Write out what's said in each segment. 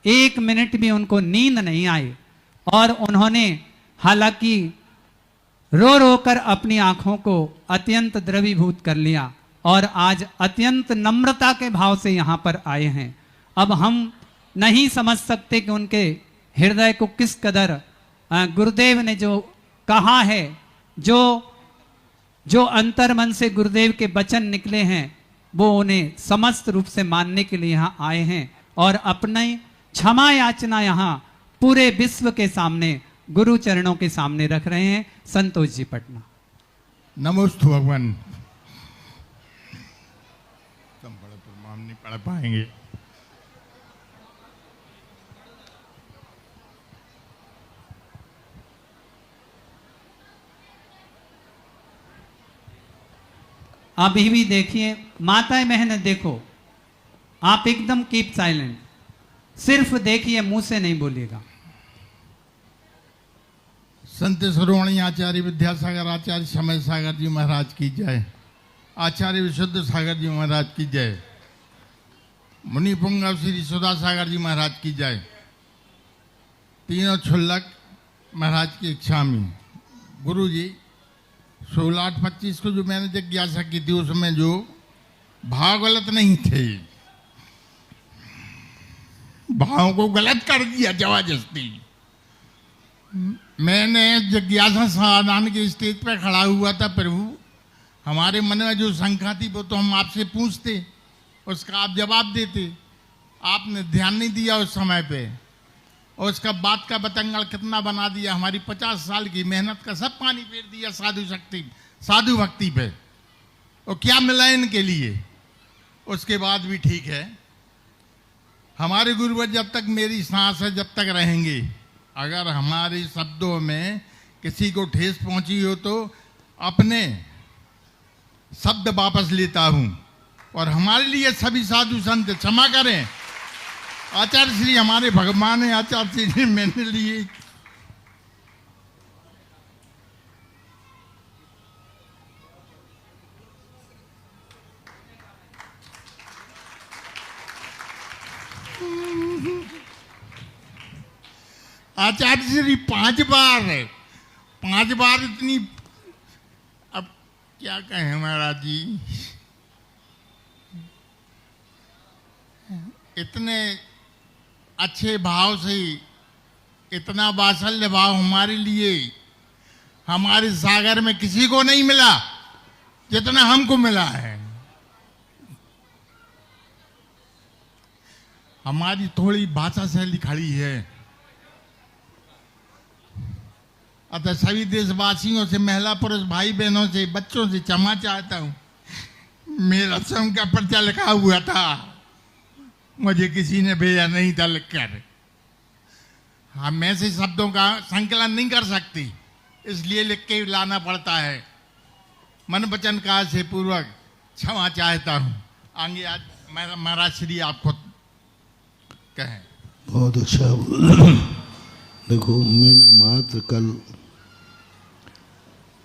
1 minute भी उनको नींद नहीं आई और उन्होंने हालांकि रो रो कर अपनी आंखों को अत्यंत द्रवीभूत कर लिया और आज अत्यंत नम्रता के भाव से यहाँ पर आए हैं। अब हम नहीं समझ सकते कि उनके हृदय को किस कदर गुरुदेव ने जो कहा है, जो अंतर मन से गुरुदेव के वचन निकले हैं, वो उन्हें समस्त रूप से मानने के लिए यहाँ आए हैं और अपनी क्षमा याचना यहाँ पूरे विश्व के सामने गुरु चरणों के सामने रख रहे हैं। संतोष जी पटना। नमोस्तु भगवान। तुम बड़े प्रणाम नहीं पढ़ पाएंगे। अभी भी देखिए माता बहन, देखो आप एकदम कीप साइलेंट, सिर्फ देखिए, मुंह से नहीं बोलिएगा। संत शिरोमणि आचार्य विद्यासागर आचार्य समय सागर जी महाराज की जय। आचार्य विशुद्ध सागर जी महाराज की जय। मुनि पुंगव श्री सुधा सागर जी महाराज की जय। तीनों छुल्लक महाराज की इच्छा में गुरु जी 16/8/25 को जो मैंने जिज्ञासा की थी उसमें जो भाव गलत नहीं थे, भाव को गलत कर दिया जबरदस्ती। मैंने जिज्ञासा समाधान के स्टेज पर खड़ा हुआ था, प्रभु हमारे मन में जो शंका थी वो तो हम आपसे पूछते, उसका आप जवाब देते। आपने ध्यान नहीं दिया उस समय पे और उसका बात का बतंगड़ कितना बना दिया। हमारी 50 साल की मेहनत का सब पानी फेर दिया साधु भक्ति पे। और क्या मिला इनके लिए? उसके बाद भी ठीक है, हमारे गुरुवर जब तक मेरी सांस है जब तक रहेंगे। अगर हमारे शब्दों में किसी को ठेस पहुंची हो तो अपने शब्द वापस लेता हूं और हमारे लिए सभी साधु संत क्षमा करें। आचार्य श्री हमारे भगवान है, आचार्य श्री मेरे लिए आचार्य श्री 5 बार है, 5 बार इतनी, अब क्या कहें महाराज जी, इतने अच्छे भाव से इतना वात्सल्य भाव हमारे लिए हमारे सागर में किसी को नहीं मिला जितना हमको मिला है। हमारी थोड़ी भाषा शैली खड़ी है, अतः सभी देशवासियों से, महिला पुरुष भाई बहनों से, बच्चों से क्षमा चाहता हूं। मेरा स्वयं का पर्चा लिखा हुआ था, मुझे किसी ने भेजा नहीं था लिखकर। हम ऐसे शब्दों का संकलन नहीं कर सकती, इसलिए लिख के लाना पड़ता है। मन वचन काल से पूर्वक क्षमा चाहता हूं। आगे आज महाराज श्री आप खुद कहें। बहुत अच्छा। देखो, मैंने मात्र कल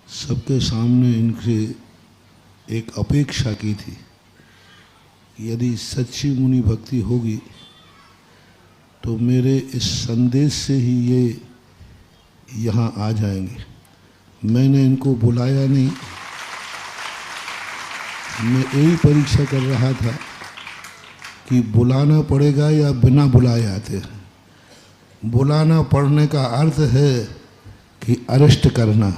सबके सामने इनसे एक अपेक्षा की थी, यदि सच्ची मुनि भक्ति होगी तो मेरे इस संदेश से ही ये यहाँ आ जाएंगे। मैंने इनको बुलाया नहीं, मैं यही परीक्षा कर रहा था कि बुलाना पड़ेगा या बिना बुलाए आते हैं। बुलाना पड़ने का अर्थ है कि अरेस्ट करना,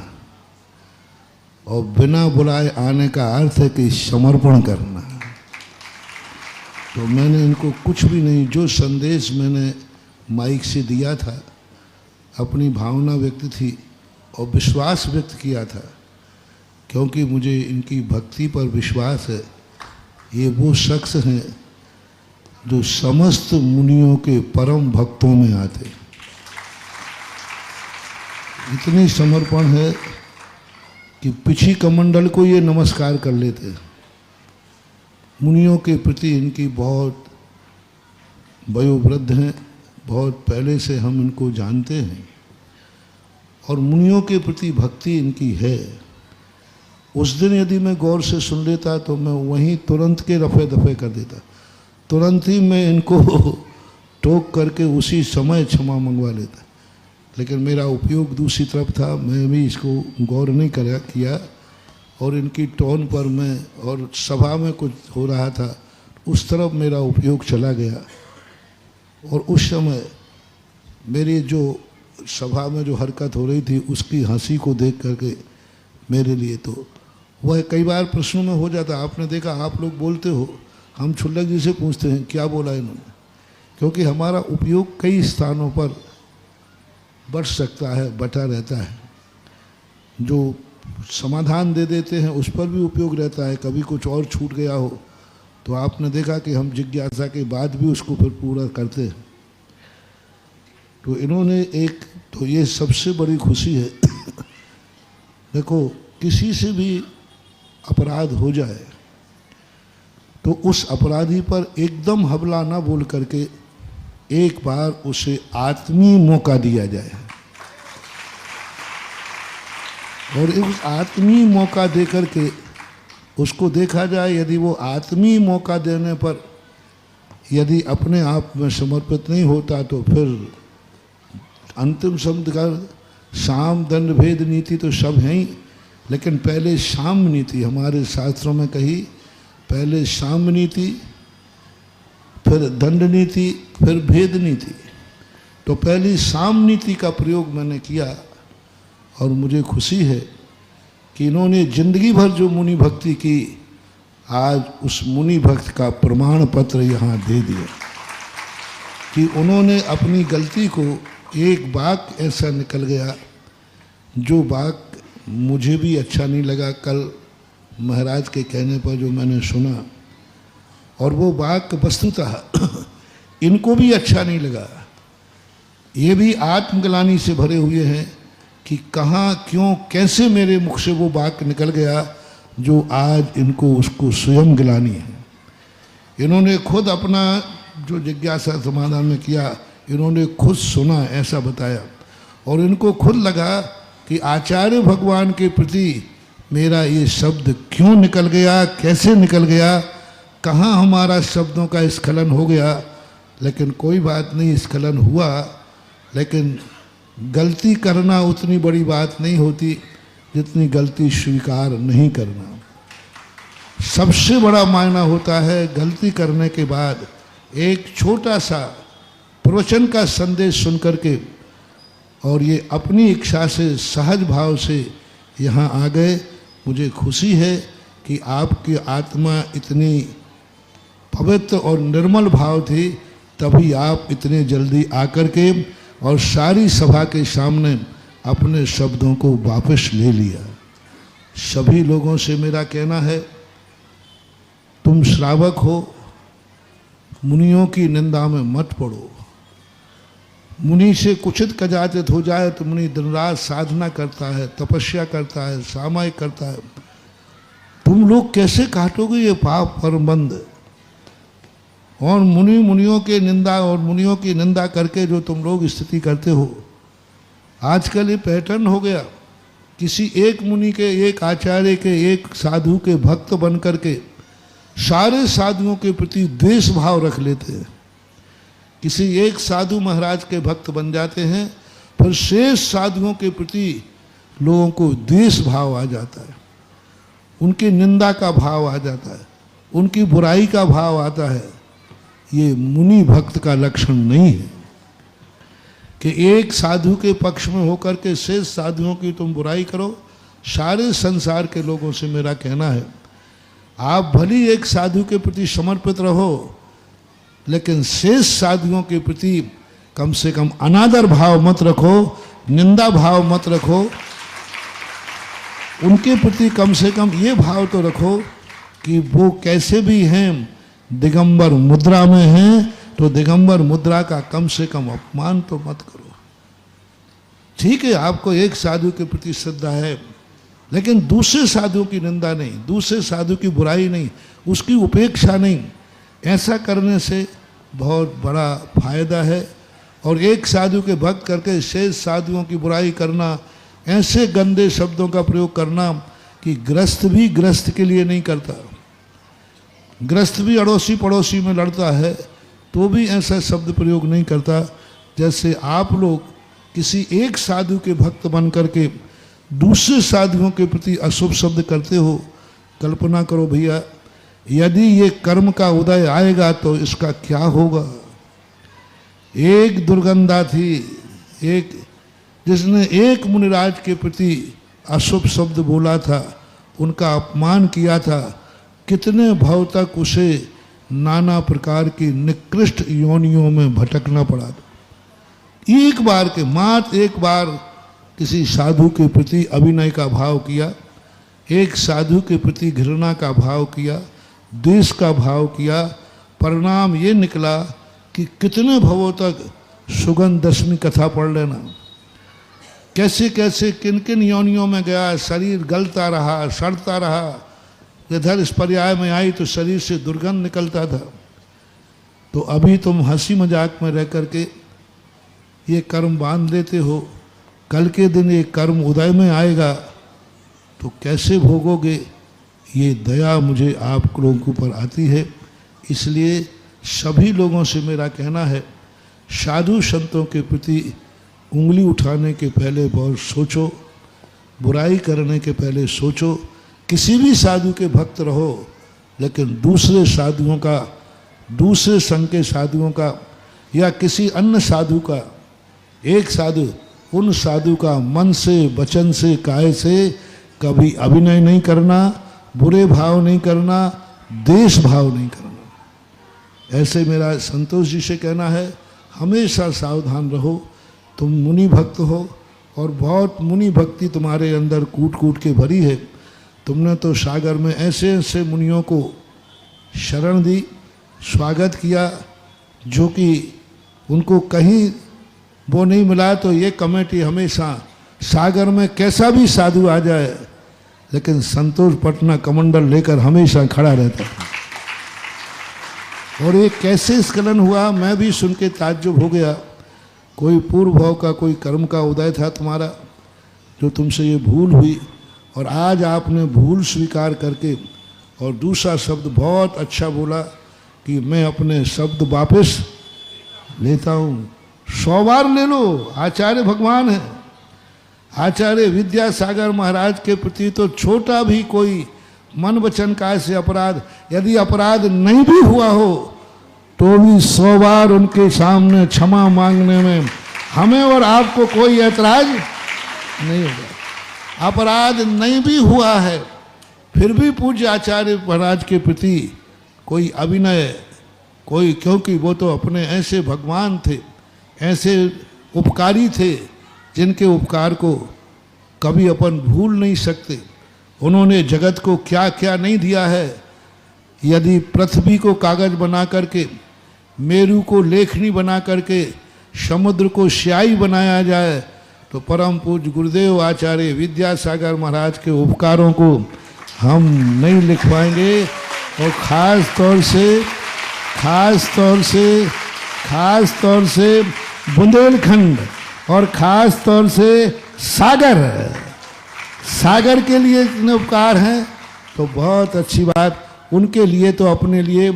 और बिना बुलाए आने का अर्थ है कि समर्पण करना। तो मैंने इनको कुछ भी नहीं, जो संदेश मैंने माइक से दिया था, अपनी भावना व्यक्त थी और विश्वास व्यक्त किया था, क्योंकि मुझे इनकी भक्ति पर विश्वास है। ये वो शख्स हैं जो समस्त मुनियों के परम भक्तों में आते। इतनी समर्पण है कि पिछी कमंडल को ये नमस्कार कर लेते। मुनियों के प्रति इनकी बहुत वयोवृद्ध हैं, बहुत पहले से हम इनको जानते हैं और मुनियों के प्रति भक्ति इनकी है। उस दिन यदि मैं गौर से सुन लेता तो मैं वहीं तुरंत के रफे दफे कर देता। तुरंत ही मैं इनको टोक करके उसी समय क्षमा मंगवा लेता, लेकिन मेरा उपयोग दूसरी तरफ था, मैं भी इसको गौर नहीं किया और इनकी टोन पर मैं और सभा में कुछ हो रहा था उस तरफ मेरा उपयोग चला गया। और उस समय मेरी जो सभा में जो हरकत हो रही थी उसकी हंसी को देख करके मेरे लिए तो वह कई बार प्रश्नों में हो जाता। आपने देखा, आप लोग बोलते हो, हम छुल्लक जी से पूछते हैं क्या बोला इन्होंने, क्योंकि हमारा उपयोग कई स्थानों पर बढ़ सकता है, बटा रहता है। जो समाधान दे देते हैं उस पर भी उपयोग रहता है, कभी कुछ और छूट गया हो तो आपने देखा कि हम जिज्ञासा के बाद भी उसको फिर पूरा करते हैं। तो इन्होंने एक, तो ये सबसे बड़ी खुशी है। देखो, किसी से भी अपराध हो जाए तो उस अपराधी पर एकदम हमला ना बोल करके एक बार उसे आत्मीय मौका दिया जाए, और उस आत्मीय मौका दे करके उसको देखा जाए। यदि वो आत्मीय मौका देने पर यदि अपने आप में समर्पित नहीं होता तो फिर अंतिम शब्द का साम दंड भेद नीति तो सब हैं ही, लेकिन पहले साम नीति हमारे शास्त्रों में कही, पहले साम नीति, फिर दंड नीति, फिर भेद नीति। तो पहली साम नीति का प्रयोग मैंने किया और मुझे खुशी है कि इन्होंने जिंदगी भर जो मुनि भक्ति की, आज उस मुनि भक्त का प्रमाण पत्र यहाँ दे दिया कि उन्होंने अपनी गलती को, एक वाक्य ऐसा निकल गया जो वाक्य मुझे भी अच्छा नहीं लगा कल महाराज के कहने पर जो मैंने सुना, और वो वाक्य वस्तुतः इनको भी अच्छा नहीं लगा। ये भी आत्मग्लानि से भरे हुए हैं कि कहाँ, क्यों, कैसे मेरे मुख से वो वाक्य निकल गया जो आज इनको उसको स्वयं गिलानी है। इन्होंने खुद अपना जो जिज्ञासा समाधान में किया, इन्होंने खुद सुना, ऐसा बताया, और इनको खुद लगा कि आचार्य भगवान के प्रति मेरा ये शब्द क्यों निकल गया, कैसे निकल गया, कहाँ हमारा शब्दों का स्खलन हो गया। लेकिन कोई बात नहीं, स्खलन हुआ, लेकिन गलती करना उतनी बड़ी बात नहीं होती जितनी गलती स्वीकार नहीं करना। सबसे बड़ा मायना होता है गलती करने के बाद एक छोटा सा प्रवचन का संदेश सुन करके, और ये अपनी इच्छा से, सहज भाव से यहाँ आ गए। मुझे खुशी है कि आपकी आत्मा इतनी पवित्र और निर्मल भाव थी, तभी आप इतने जल्दी आकर के और सारी सभा के सामने अपने शब्दों को वापस ले लिया। सभी लोगों से मेरा कहना है, तुम श्रावक हो, मुनियों की निंदा में मत पड़ो। मुनि से कुचित कजातित हो जाए तो मुनि दिन रात साधना करता है, तपस्या करता है, सामायिक करता है। तुम लोग कैसे काटोगे ये पाप परमबंध? और मुनियों के निंदा और मुनियों की निंदा करके जो तुम लोग स्थिति करते हो, आजकल ये पैटर्न हो गया। किसी एक मुनि के, एक आचार्य के, एक साधु के भक्त बन करके सारे साधुओं के प्रति द्वेष भाव रख लेते हैं। किसी एक साधु महाराज के भक्त बन जाते हैं, फिर शेष साधुओं के प्रति लोगों को द्वेष भाव आ जाता है, उनकी निंदा का भाव आ जाता है, उनकी बुराई का भाव आता है। ये मुनि भक्त का लक्षण नहीं है कि एक साधु के पक्ष में होकर के शेष साधुओं की तुम बुराई करो। सारे संसार के लोगों से मेरा कहना है, आप भली एक साधु के प्रति समर्पित रहो, लेकिन शेष साधुओं के प्रति कम से कम अनादर भाव मत रखो, निंदा भाव मत रखो। उनके प्रति कम से कम ये भाव तो रखो कि वो कैसे भी हैं, दिगंबर मुद्रा में हैं, तो दिगंबर मुद्रा का कम से कम अपमान तो मत करो। ठीक है, आपको एक साधु के प्रति श्रद्धा है, लेकिन दूसरे साधु की निंदा नहीं, दूसरे साधु की बुराई नहीं, उसकी उपेक्षा नहीं। ऐसा करने से बहुत बड़ा फायदा है। और एक साधु के भक्त करके शेष साधुओं की बुराई करना, ऐसे गंदे शब्दों का प्रयोग करना कि ग्रस्त भी ग्रस्त के लिए नहीं करता, ग्रस्त भी अड़ोसी पड़ोसी में लड़ता है, तो भी ऐसा शब्द प्रयोग नहीं करता जैसे आप लोग किसी एक साधु के भक्त बन करके दूसरे साधुओं के प्रति अशुभ शब्द करते हो। कल्पना करो भैया, यदि ये कर्म का उदय आएगा तो इसका क्या होगा। एक दुर्गंधा थी, एक जिसने एक मुनिराज के प्रति अशुभ शब्द बोला था, उनका अपमान किया था, कितने भाव तक उसे नाना प्रकार की निकृष्ट योनियों में भटकना पड़ा था। एक बार के मात्र एक बार किसी साधु के प्रति अभिनय का भाव किया, एक साधु के प्रति घृणा का भाव किया, द्वेष का भाव किया, परिणाम ये निकला कि कितने भवों तक सुगंध दशमी कथा पढ़ लेना, कैसे कैसे किन किन योनियों में गया, शरीर गलता रहा, सड़ता रहा, इधर इस पर्याय में आई तो शरीर से दुर्गंध निकलता था। तो अभी तुम हंसी मजाक में रह करके ये कर्म बांध लेते हो, कल के दिन ये कर्म उदय में आएगा तो कैसे भोगोगे। ये दया मुझे आप लोगों के ऊपर आती है। इसलिए सभी लोगों से मेरा कहना है, साधु संतों के प्रति उंगली उठाने के पहले बहुत सोचो, बुराई करने के पहले सोचो। किसी भी साधु के भक्त रहो, लेकिन दूसरे साधुओं का, दूसरे संघ के साधुओं का या किसी अन्य साधु का, एक साधु उन साधु का मन से, वचन से, काया से कभी अभिनय नहीं करना, बुरे भाव नहीं करना, द्वेष भाव नहीं करना। ऐसे मेरा संतोष जी से कहना है, हमेशा सावधान रहो। तुम मुनि भक्त हो और बहुत मुनि भक्ति तुम्हारे अंदर कूट कूट के भरी है। तुमने तो सागर में ऐसे ऐसे मुनियों को शरण दी, स्वागत किया, जो कि उनको कहीं वो नहीं मिला। तो ये कमेटी हमेशा सागर में कैसा भी साधु आ जाए, लेकिन संतोष पटना कमंडल लेकर हमेशा खड़ा रहता था। और ये कैसे स्खलन हुआ, मैं भी सुन के ताज्जुब हो गया। कोई पूर्व भाव का, कोई कर्म का उदय था तुम्हारा, जो तुमसे ये भूल हुई, और आज आपने भूल स्वीकार करके और दूसरा शब्द बहुत अच्छा बोला कि मैं अपने शब्द वापस लेता हूँ। 100 बार ले लो, आचार्य भगवान है। आचार्य विद्यासागर महाराज के प्रति तो छोटा भी कोई मन वचन काय से अपराध, यदि अपराध नहीं भी हुआ हो तो भी 100 बार उनके सामने क्षमा मांगने में हमें और आपको कोई ऐतराज नहीं होगा। अपराध नहीं भी हुआ है, फिर भी पूज्य आचार्य महाराज के प्रति कोई अभिनय, कोई, क्योंकि वो तो अपने ऐसे भगवान थे, ऐसे उपकारी थे, जिनके उपकार को कभी अपन भूल नहीं सकते। उन्होंने जगत को क्या क्या नहीं दिया है। यदि पृथ्वी को कागज बना करके, मेरू को लेखनी बना करके, समुद्र को स्याही बनाया जाए तो परम पूज्य गुरुदेव आचार्य विद्यासागर महाराज के उपकारों को हम नहीं लिख पाएंगे। और खास तौर से बुंदेलखंड और खास तौर से सागर के लिए इतने उपकार हैं तो बहुत अच्छी बात। उनके लिए तो अपने लिए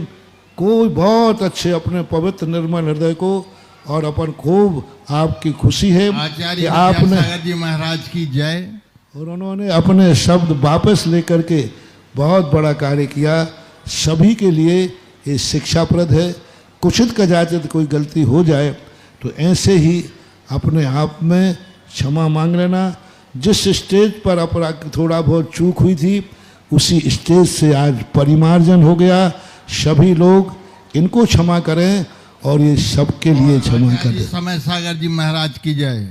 कोई बहुत अच्छे, अपने पवित्र निर्मल हृदय को, और अपन खूब आपकी खुशी है आचार्य कि आपने विद्यासागर जी महाराज की जय। और उन्होंने अपने शब्द वापस लेकर के बहुत बड़ा कार्य किया। सभी के लिए ये शिक्षाप्रद है। कुछित कदाचित कोई गलती हो जाए तो ऐसे ही अपने आप में क्षमा मांग लेना। जिस स्टेज पर अपराध थोड़ा बहुत चूक हुई थी, उसी स्टेज से आज परिमार्जन हो गया। सभी लोग इनको क्षमा करें और ये सबके लिए क्षमा करें। समय सागर जी महाराज की जय।